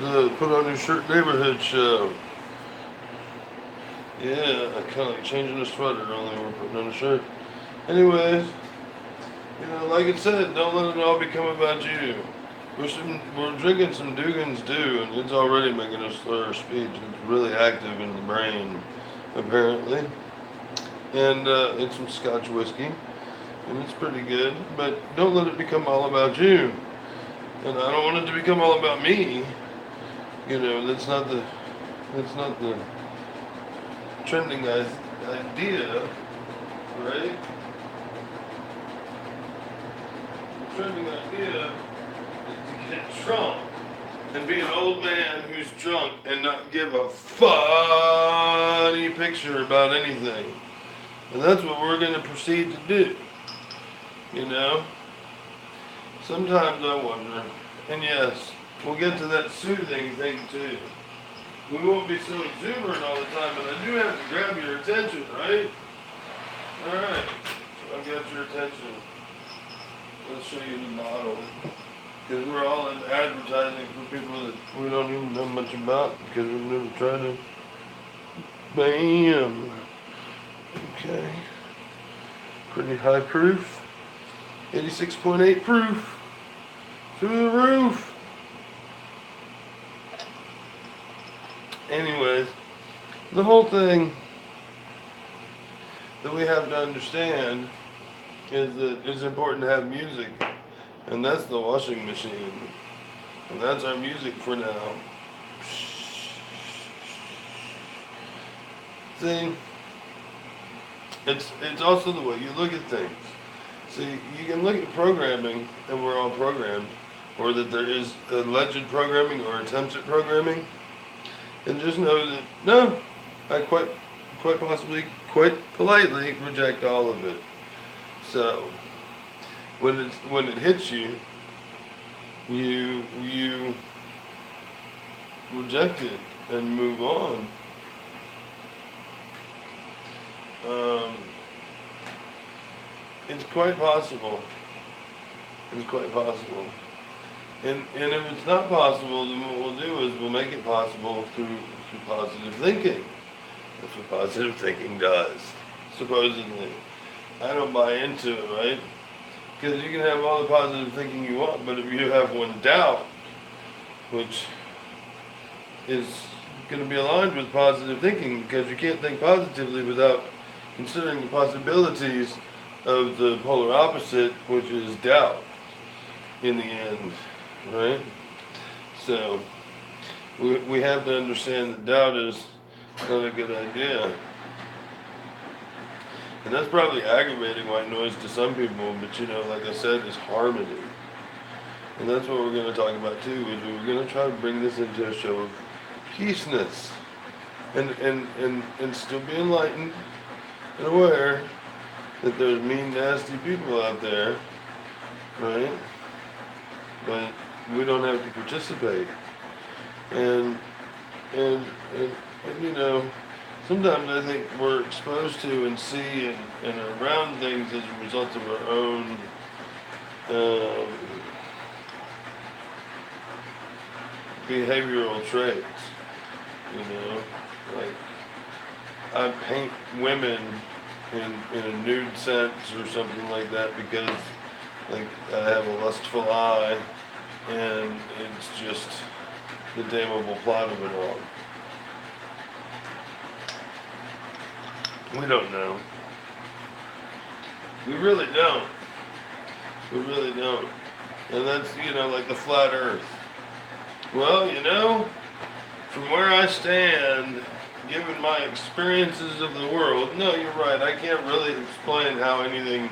the Put On Your Shirt neighborhood show. Yeah, I kind of like changing the sweater, only we're putting on a shirt. Anyways, like I said, don't let it all become about you. We're drinking some Dugan's Dew, and it's already making us slur our speech. It's really active in the brain, apparently. And it's some Scotch whiskey, and it's pretty good. But don't let it become all about you. And I don't want it to become all about me. That's not the trending idea, right? The trending idea is to get drunk and be an old man who's drunk and not give a funny picture about anything. And that's what we're going to proceed to do. You know? Sometimes I wonder, and yes, we'll get to that soothing thing too. We won't be so exuberant all the time, but I do have to grab your attention, right? Alright, so I've got your attention. Let's show you the model. Because we're all in advertising for people that we don't even know much about because we've never tried it. Bam! Okay. Pretty high proof. 86.8 proof. Through the roof. Anyways, the whole thing that we have to understand is that it's important to have music. And that's the washing machine. And that's our music for now. See, it's also the way you look at things. See, you can look at programming, and we're all programmed, or that there is alleged programming or attempts at programming, and just know that no, I quite possibly, quite politely reject all of it. So when it hits you, you reject it and move on. It's quite possible. It's quite possible. And if it's not possible, then what we'll do is we'll make it possible through positive thinking. That's what positive thinking does, supposedly. I don't buy into it, right? Because you can have all the positive thinking you want, but if you have one doubt, which is going to be aligned with positive thinking, because you can't think positively without considering the possibilities of the polar opposite, which is doubt in the end, right? So we have to understand that doubt is not a good idea. And that's probably aggravating white noise to some people, but like I said, it's harmony. And that's what we're going to talk about too, is we're going to try to bring this into a show of peaceness. And still be enlightened and aware that there's mean, nasty people out there, right? But we don't have to participate. And sometimes I think we're exposed to and see and are around things as a result of our own behavioral traits. Like I paint women in a nude sense or something like that because like I have a lustful eye and it's just the damnable plot of it all. We don't know. We really don't. We really don't. And that's, like the flat earth. Well, from where I stand, given my experiences of the world, no, you're right. I can't really explain how anything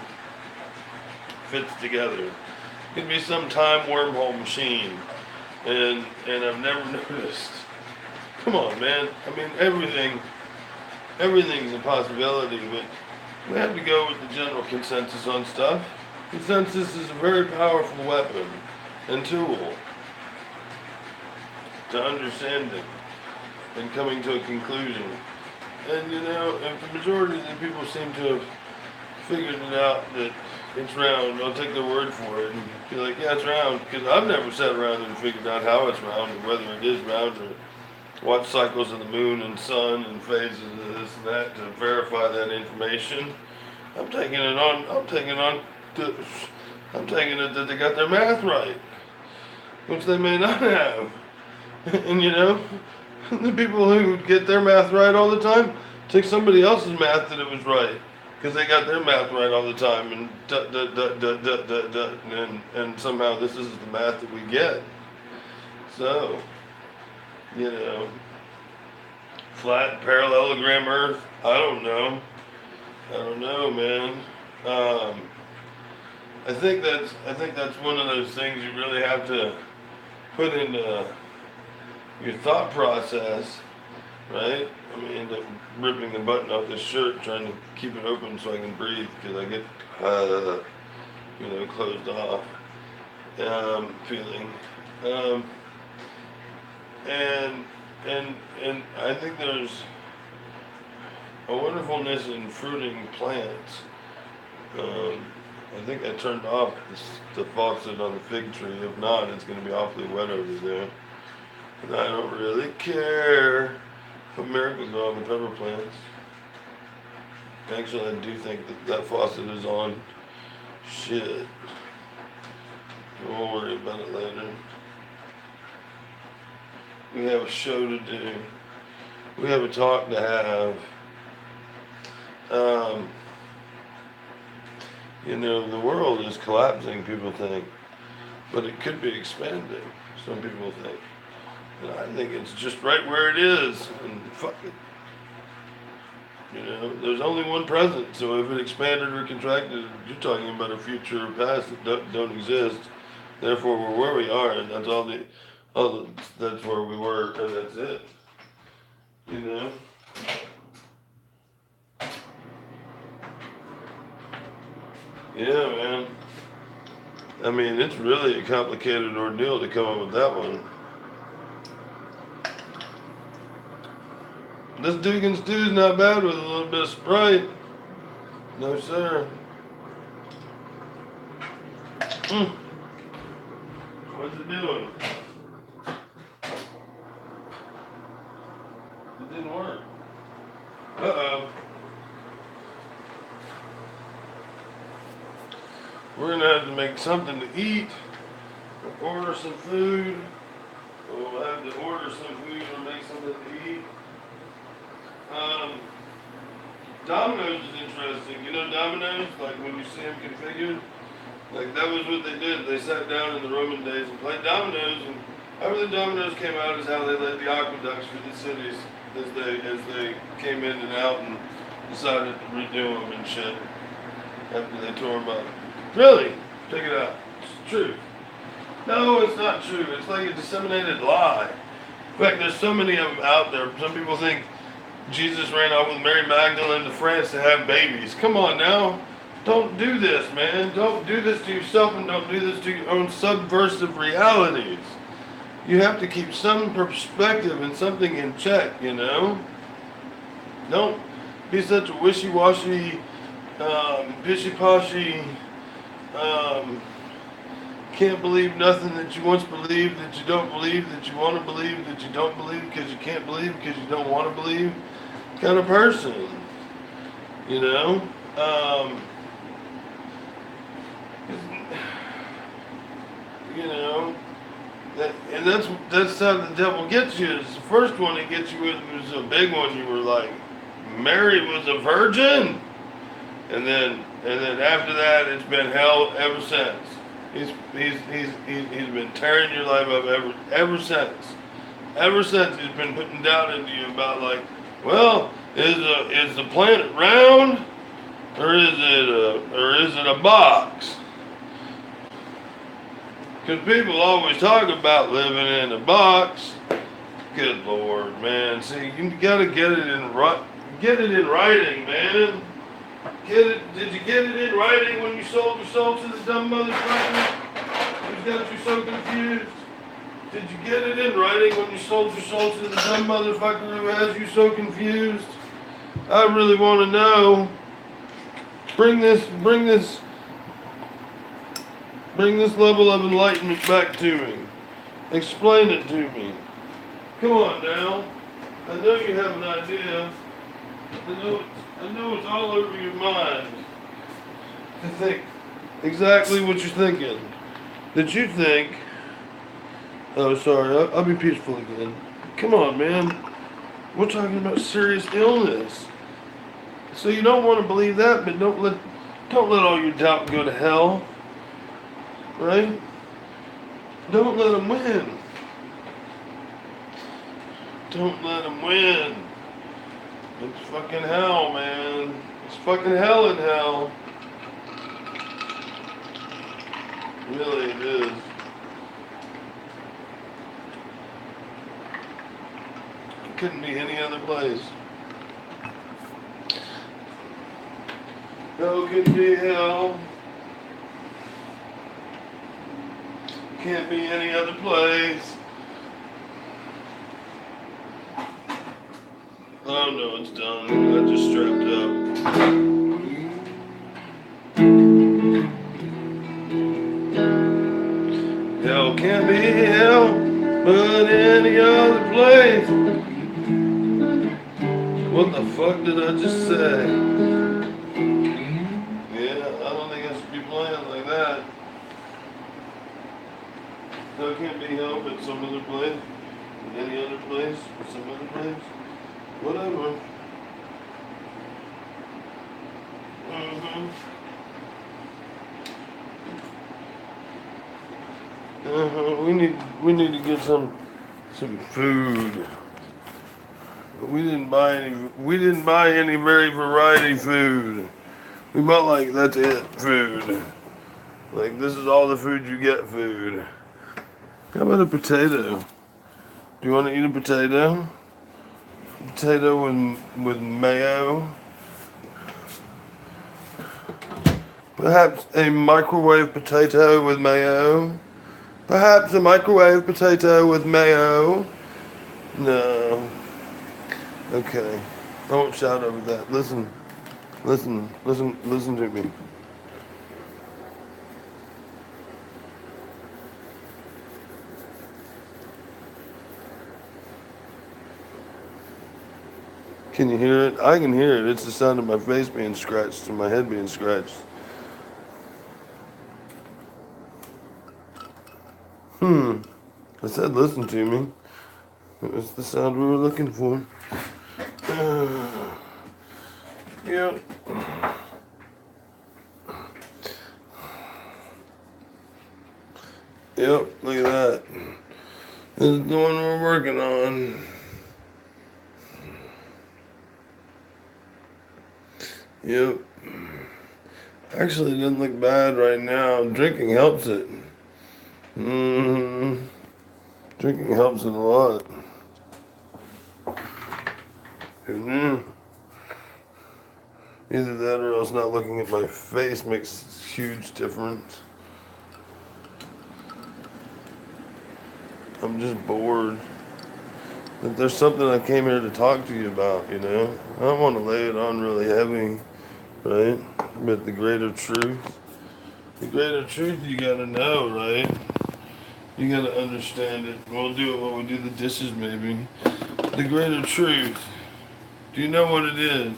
fits together. It could be some time wormhole machine. And I've never noticed. Come on, man. I mean, everything's a possibility, but we have to go with the general consensus on stuff. Consensus is a very powerful weapon and tool to understanding and coming to a conclusion. And if the majority of the people seem to have figured it out that It's round. I'll take their word for it and be like, yeah, it's round. Because I've never sat around and figured out how it's round or whether it is round or watch cycles of the moon and sun and phases of this and that to verify that information. I'm taking it on. I'm taking it that they got their math right, which they may not have. And the people who get their math right all the time take somebody else's math that it was right because they got their math right all the time, and and somehow this is the math that we get. So, flat parallelogram Earth. I don't know, man. I think that's one of those things you really have to put into your thought process, right? I mean, ripping the button off this shirt, trying to keep it open so I can breathe because I get, closed off feeling. And I think there's a wonderfulness in fruiting plants. I think I turned off the faucet on the fig tree. If not, it's going to be awfully wet over there. And I don't really care. What miracles are on the pepper plants? Actually, I do think that faucet is on. Shit. We'll worry about it later. We have a show to do. We have a talk to have. The world is collapsing, people think. But it could be expanding, some people think. And I think it's just right where it is, and fuck it. There's only one present, so if it expanded or contracted, you're talking about a future or past that don't exist. Therefore, we're where we are, and that's that's where we were, and that's it. Yeah, man. I mean, it's really a complicated ordeal to come up with that one. This Dugan stew's not bad with a little bit of Sprite. No, sir. What's it doing? It didn't work. Uh-oh. We're going to have to make something to eat, or order some food. We'll have to order some food or make something to eat. Domino's is interesting. Domino's, like when you see them configured, like that was what they did. They sat down in the Roman days and played dominoes, and however the dominoes came out is how they laid the aqueducts for the cities as they came in and out and decided to redo them and shit after they tore them up. Really? Check it out. It's true. No, it's not true. It's like a disseminated lie. In fact, there's so many of them out there. Some people think Jesus ran off with Mary Magdalene to France to have babies. Come on now. Don't do this, man. Don't do this to yourself, and don't do this to your own subversive realities. You have to keep some perspective and something in check, Don't be such a wishy-washy, pishy-poshy, can't believe nothing that you once believed, that you don't believe, that you want to believe, that you don't believe because you can't believe because you don't want to believe kind of person. And that's how the devil gets you. It's the first one he gets you with was a big one. You were like, Mary was a virgin, and then after that, it's been hell ever since. He's been tearing your life up ever since. Ever since he's been putting doubt into you about like, well, is the planet round, or is it a box? Because people always talk about living in a box. Good Lord, man. See, you gotta get it in writing, man. Did you get it in writing when you sold your soul to the dumb motherfucker who's got you so confused? Did you get it in writing when you sold your soul to the dumb motherfucker who has you so confused? I really want to know. Bring this Bring this level of enlightenment back to me. Explain it to me. Come on now. I know you have an idea. I know it's all over your mind to think exactly what you're thinking. That you think, oh, sorry, I'll be peaceful again. Come on, man. We're talking about serious illness. So you don't want to believe that, but don't let all your doubt go to hell. Right? Don't let them win. Don't let them win. It's fucking hell, man. It's fucking hell in hell. Really, it is. It couldn't be any other place. Hell couldn't be hell. Can't be any other place. Oh no, it's done. I just strapped up. Hell can't be hell, but any other place. What the fuck did I just say? Yeah, I don't think I should be playing like that. Hell can't be hell, but some other place. Any other place, or some other place. Whatever. We need to get some food. We didn't buy any very variety food. We bought like that's it food. Like this is all the food you get food. How about a potato? Do you want to eat a potato? Potato with mayo. Perhaps a microwave potato with mayo. Perhaps a microwave potato with mayo. No. Okay. I won't shout over that. Listen to me. Can you hear it? I can hear it. It's the sound of my face being scratched and my head being scratched. I said listen to me. It was the sound we were looking for. Yep. Yep, look at that. This is the one we're working on. Yep. Actually, it doesn't look bad right now. Drinking helps it. Drinking helps it a lot. Who knew? Either that or else not looking at my face makes a huge difference. I'm just bored. But there's something I came here to talk to you about, you know? I don't want to lay it on really heavy, right? But the greater truth you gotta know, right? You gotta understand it. We'll do it when we do the dishes, maybe. The greater truth. Do you know what it is?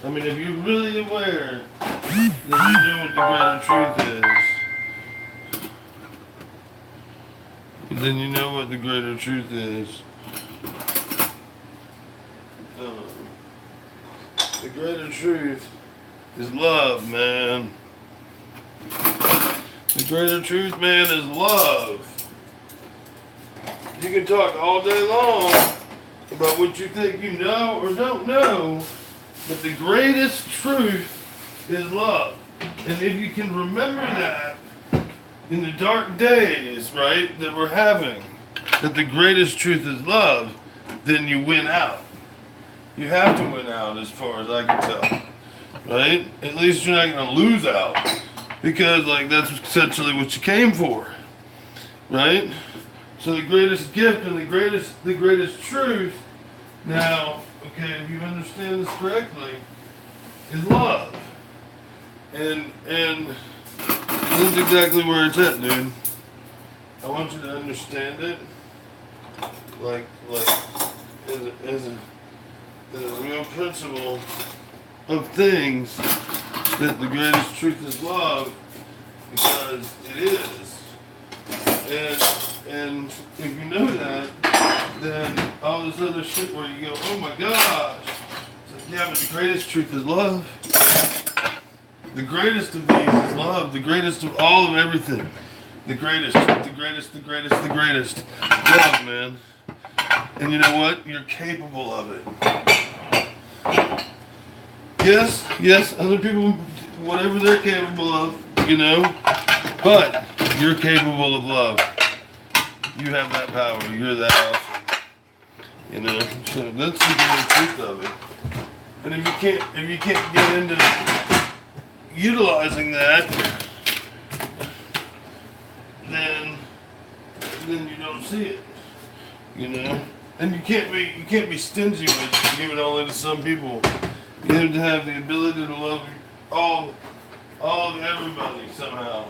I mean, if you're really aware, then you know what the greater truth is. Then you know what the greater truth is. The greater truth is love, man. The greater truth, man, is love. You can talk all day long about what you think you know or don't know, but the greatest truth is love. And if you can remember that in the dark days, right, that we're having, that the greatest truth is love, then you win out. You have to win out as far as I can tell, right? At least you're not going to lose out, because like that's essentially what you came for, right? So the greatest gift and the greatest truth, now, okay, if you understand this correctly, is love. And That's exactly where it's at, dude. I want you to understand it, like as a real principle of things, that the greatest truth is love, because it is. And if you know that, then all this other shit where you go, oh my gosh, it's like, yeah, but the greatest truth is love. The greatest of these is love. The greatest of all of everything. The greatest, the greatest, the greatest, the greatest. Love, man. And you know what? You're capable of it. Yes, other people, whatever they're capable of, you know, but you're capable of love. You have that power. You're that awesome. You know, so that's the great truth of it. And if you can't get into utilizing that, then you don't see it. You know, and you can't be stingy with it, give it all into some people. You have to have the ability to love all of everybody somehow,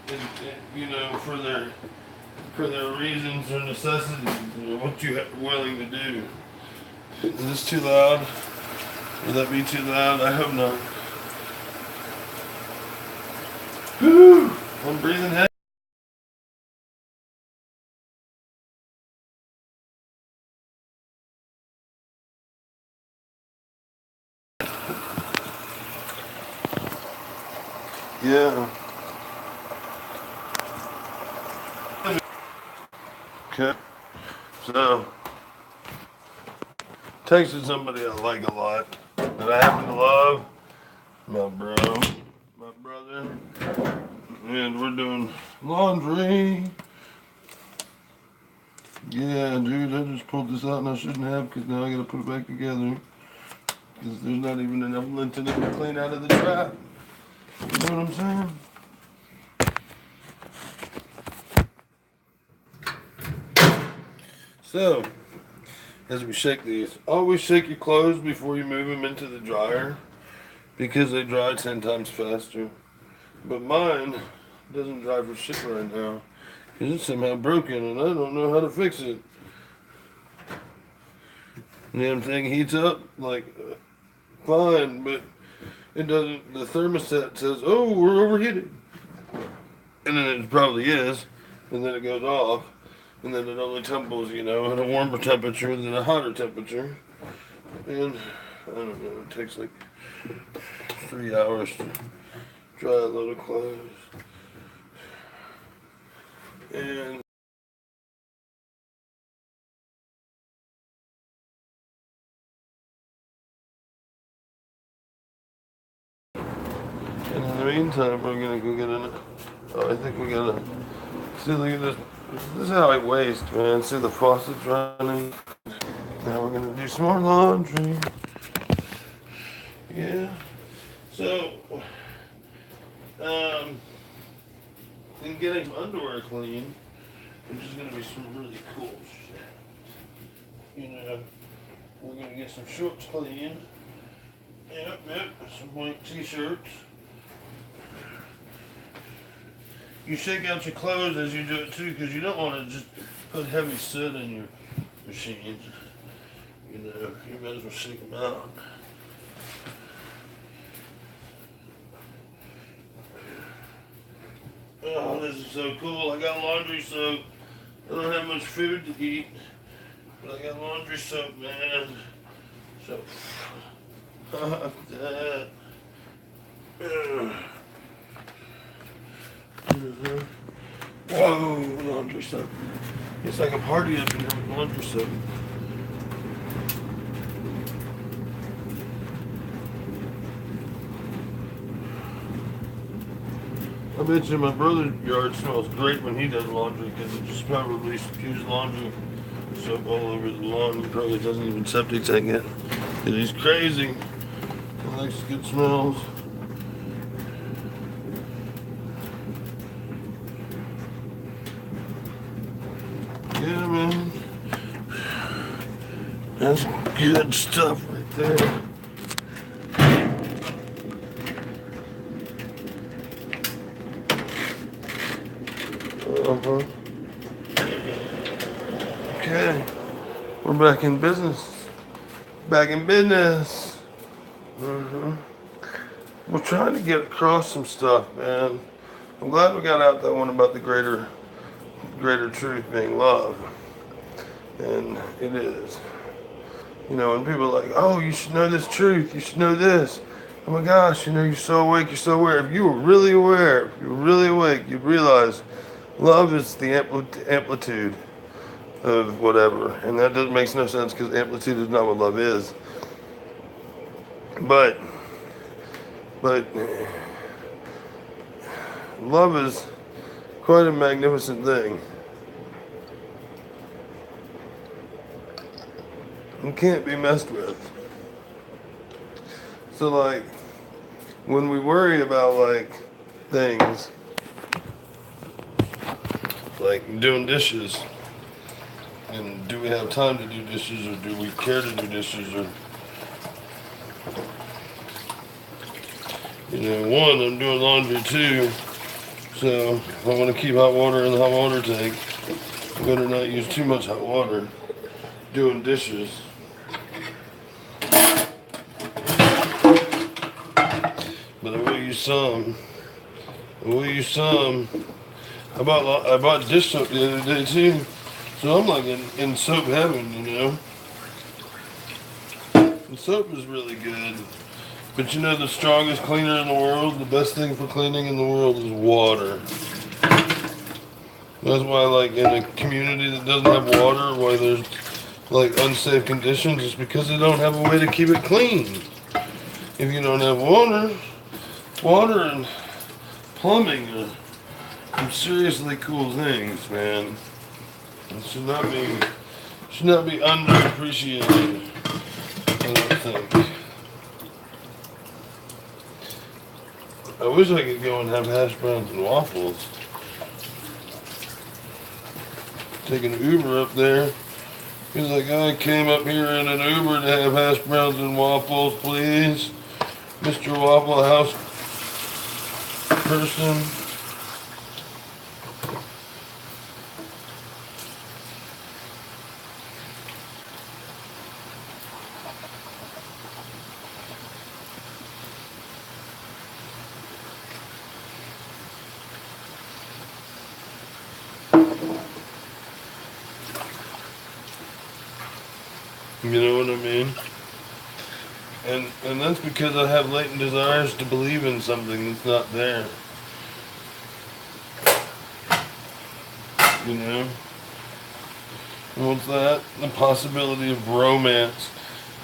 and, you know, for their reasons or necessities, or what you're willing to do. Is this too loud? Would that be too loud? I hope not. Whew, I'm breathing heavy. Yeah. Okay. So, texted somebody I like a lot, that I happen to love, my brother, and we're doing laundry. Yeah, dude, I just pulled this out and I shouldn't have, because now I gotta put it back together, because there's not even enough lint in it to clean out of the trap. You know what I'm saying? So, as we shake these, always shake your clothes before you move them into the dryer, because they dry 10 times faster. But mine doesn't dry for shit right now, because it's somehow broken and I don't know how to fix it. The damn thing heats up like fine, but it doesn't. The thermostat says, "Oh, we're overheated," and then it probably is, and then it goes off. And then it only tumbles, you know, at a warmer temperature than a hotter temperature. And I don't know, it takes like 3 hours to dry a load of clothes. And in the meantime, we're gonna go get an. Oh, I think we gotta. See, look at this. This is how I waste, man. See the faucets running. Now we're gonna do some more laundry. Yeah. So, in getting underwear clean, which is gonna be some really cool shit. You know, we're gonna get some shorts clean. Yep. Some white t-shirts. You shake out your clothes as you do it too, because you don't want to just put heavy soot in your machines. You know, you might as well shake them out. Oh, this is so cool. I got laundry soap. I don't have much food to eat, but I got laundry soap, man. So, that. Whoa, laundry soap. It's like a party up in here with laundry soap. I mentioned my brother's yard smells great when he does laundry, because it just probably spews laundry soap all over the lawn. He probably doesn't even septic tank it. And he's crazy. He likes good smells. Yeah, man. That's good stuff right there. Uh-huh. Okay. We're back in business. Back in business. We're trying to get across some stuff, man. I'm glad we got out that one about the greater truth being love. And it is. You know, and people are like, oh, you should know this truth. You should know this. Oh my gosh, you know, you're so awake, you're so aware. If you were really aware, if you were really awake, you'd realize love is the amplitude of whatever. And that doesn't make no sense because amplitude is not what love is. But love is quite a magnificent thing. It can't be messed with. So like, when we worry about like things, like doing dishes, and do we have time to do dishes, or do we care to do dishes, or you know, one, I'm doing laundry too, so if I want to keep hot water in the hot water tank, I better not use too much hot water doing dishes. But I will use some. I bought dish soap the other day too, so I'm like in soap heaven, you know. And soap is really good. But you know, the strongest cleaner in the world, the best thing for cleaning in the world is water. That's why, like, in a community that doesn't have water, why there's, like, unsafe conditions, it's because they don't have a way to keep it clean. If you don't have water and plumbing are some seriously cool things, man. It should not be underappreciated, I don't think. I wish I could go and have hash browns and waffles. Take an Uber up there. He's like, I came up here in an Uber to have hash browns and waffles, please. Mr. Waffle House person. You know what I mean? And that's because I have latent desires to believe in something that's not there. You know? And what's that? The possibility of romance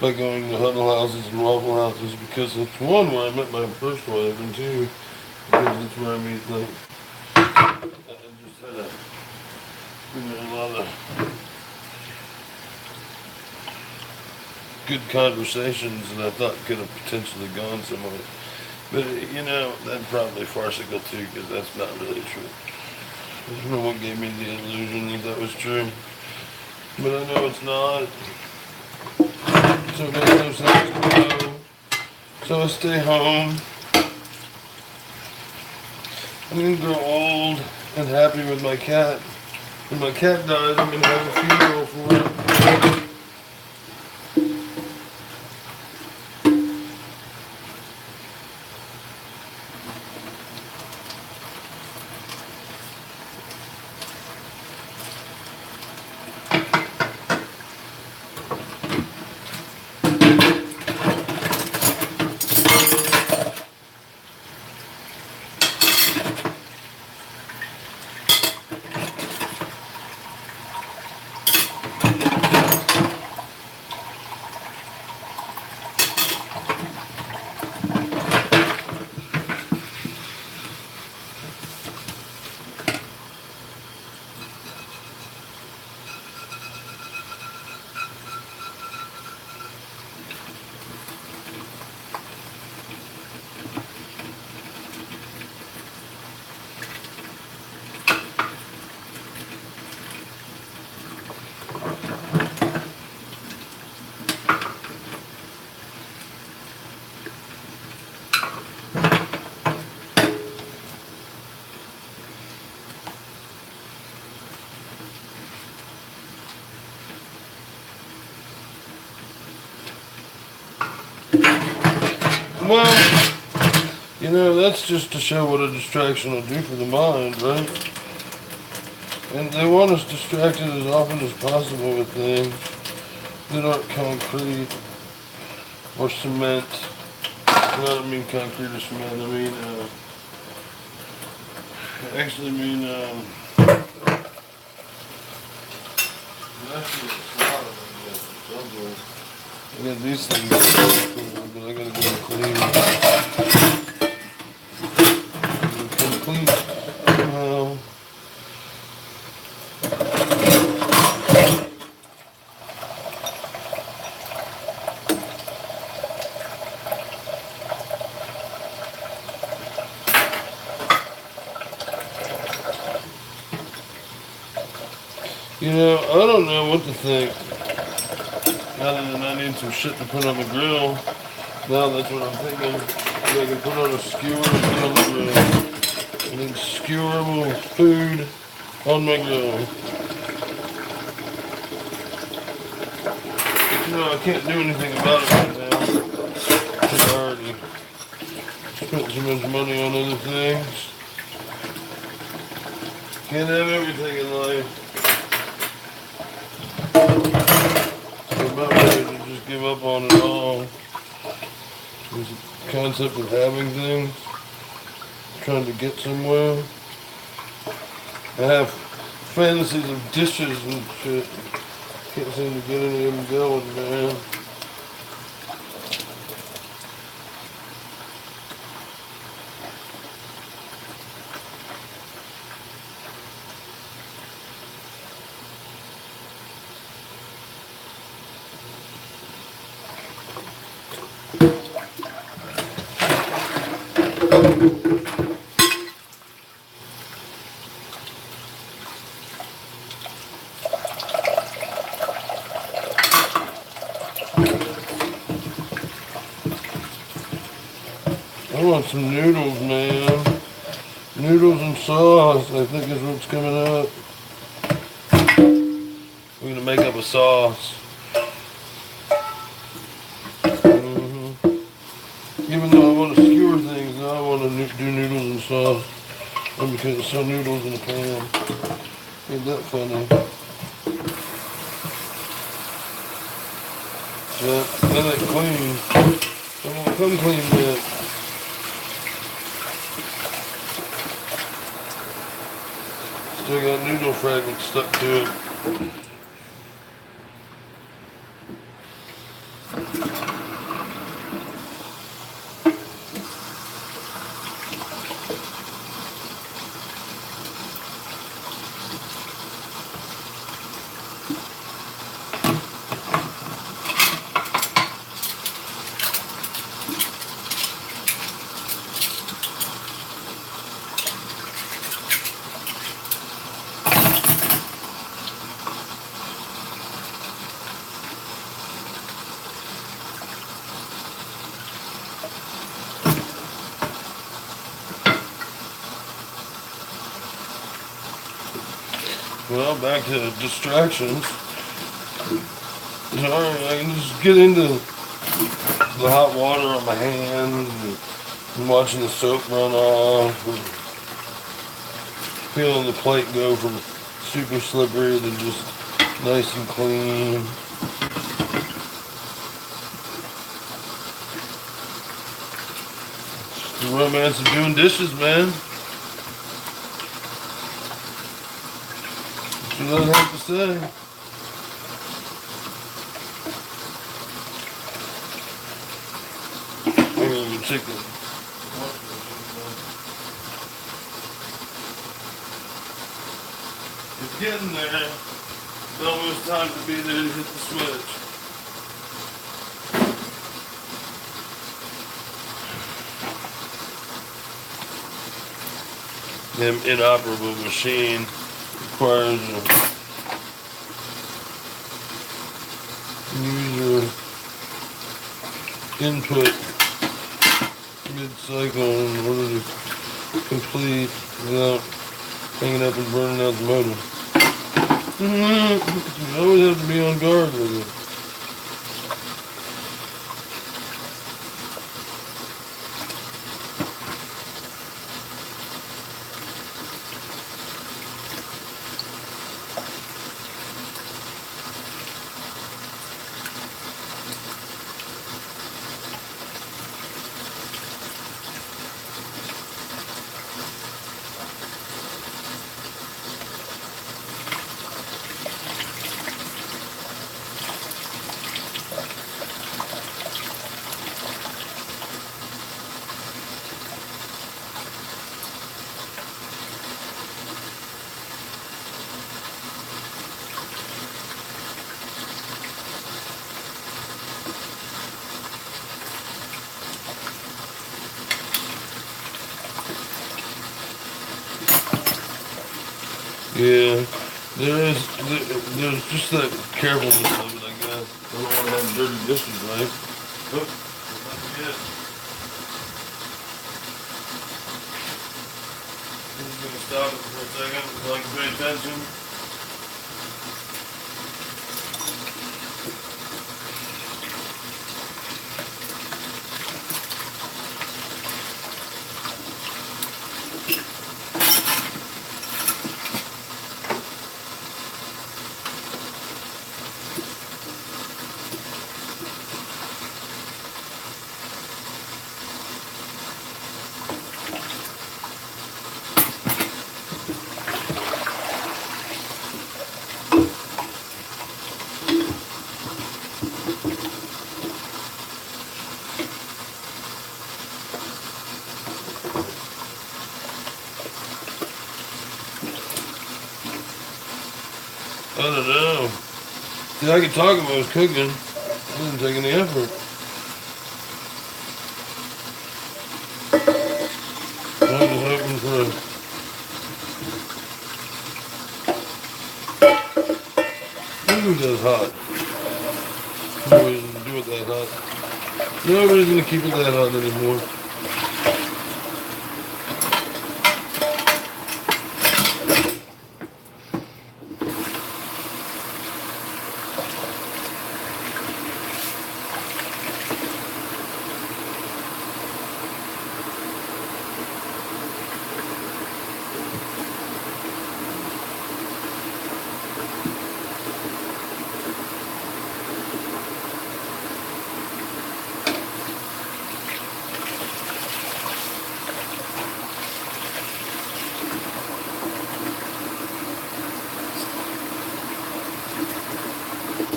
by going to huddle houses and waffle houses, because it's one where I met my first wife, and two, because it's where I meet, like, I just had a lot of good conversations that I thought could have potentially gone somewhere. But, you know, that's probably farcical too, because that's not really true. I don't know what gave me the illusion that was true. But I know it's not. So it makes no sense to go. So I stay home. I'm going to grow old and happy with my cat. When my cat dies, I'm going to have a funeral for him. Well, you know, that's just to show what a distraction will do for the mind, right? And they want us distracted as often as possible with things that aren't concrete or cement. I don't mean concrete or cement, I mean, I actually mean, I got these things, but I gotta get them clean. Come clean. You know, I don't know what to think. Other than I need some shit to put on the grill. Now that's what I'm thinking. I can put on a skewer and put on the grill. I need skewerable food on my grill. But you know, I can't do anything about it right now. I already spent too much money on other things. Can't have everything in life. I'm about ready to just give up on it all. There's a concept of having things, trying to get somewhere. I have fantasies of dishes and shit. Can't seem to get any of them going, man. I want some noodles, man. Noodles and sauce, I think is what's coming up. We're gonna make up a sauce. Even though I want to skewer things, now I want to do noodles and sauce. And because it's so noodles in a pan. Ain't that funny? Yeah, that ain't clean. I won't come clean yet. Still got noodle fragments stuck to it. Well, back to distractions. Alright, I can just get into the hot water on my hands and watching the soap run off and feeling the plate go from super slippery to just nice and clean. It's the romance of doing dishes, man. What do I have to say? I'm gonna go check the It's getting there. It's almost time to be there to hit the switch. Them inoperable machine requires a user input mid-cycle in order to complete without hanging up and burning out the motor. You always have to be on guard with it. Yeah, there's just that carefulness of it, I guess. I don't want to have dirty dishes, right? Oh, yeah. I'm just gonna stop it for a second so I can pay attention. I don't know. See, I could talk if I was cooking. It doesn't take any effort. I'm just hoping for Ooh, that's hot. Nobody's gonna do it that hot. Nobody's gonna keep it that hot anymore.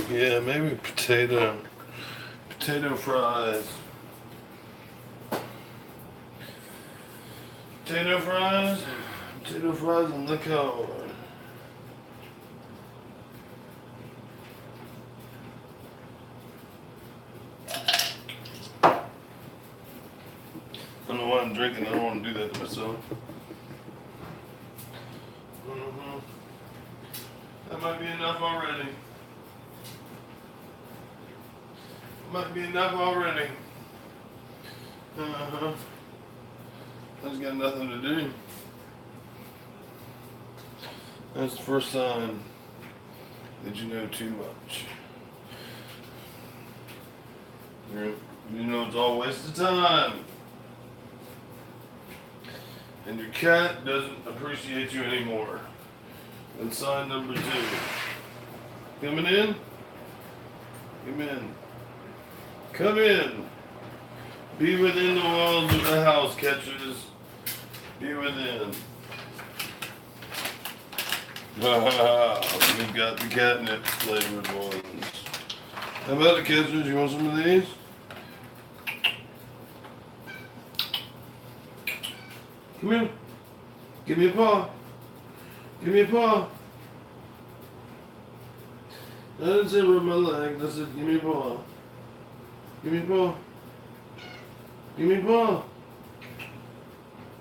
Yeah, maybe potato fries. Potato fries and liquor. I don't know why I'm drinking. I don't want to do that to myself. That might be enough already. Might be enough already. I just got nothing to do. That's the first sign that you know too much. You know it's all a waste of time. And your cat doesn't appreciate you anymore. And sign number 2. Coming in? Come in. Come in. Be within the walls of the house, catchers. Be within. We've got the catnip flavored ones. How about it, catchers? You want some of these? Come here. Give me a paw. Give me a paw. I didn't say rub my leg. I said, give me a paw. Give me a paw. Give me a paw.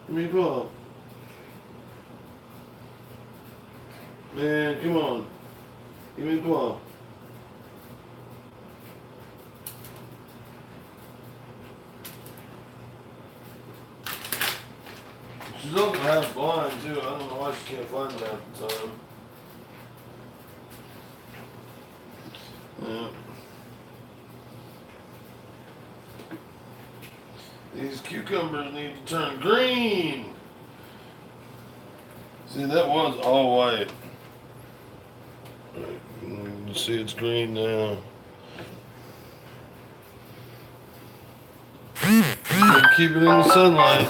Give me a paw. Man, come on. Give me a paw. She's also half blind too. I don't know why she can't find it half the time. Yeah. These cucumbers need to turn green. See, that was all white. You see it's green now. Keep it in the sunlight.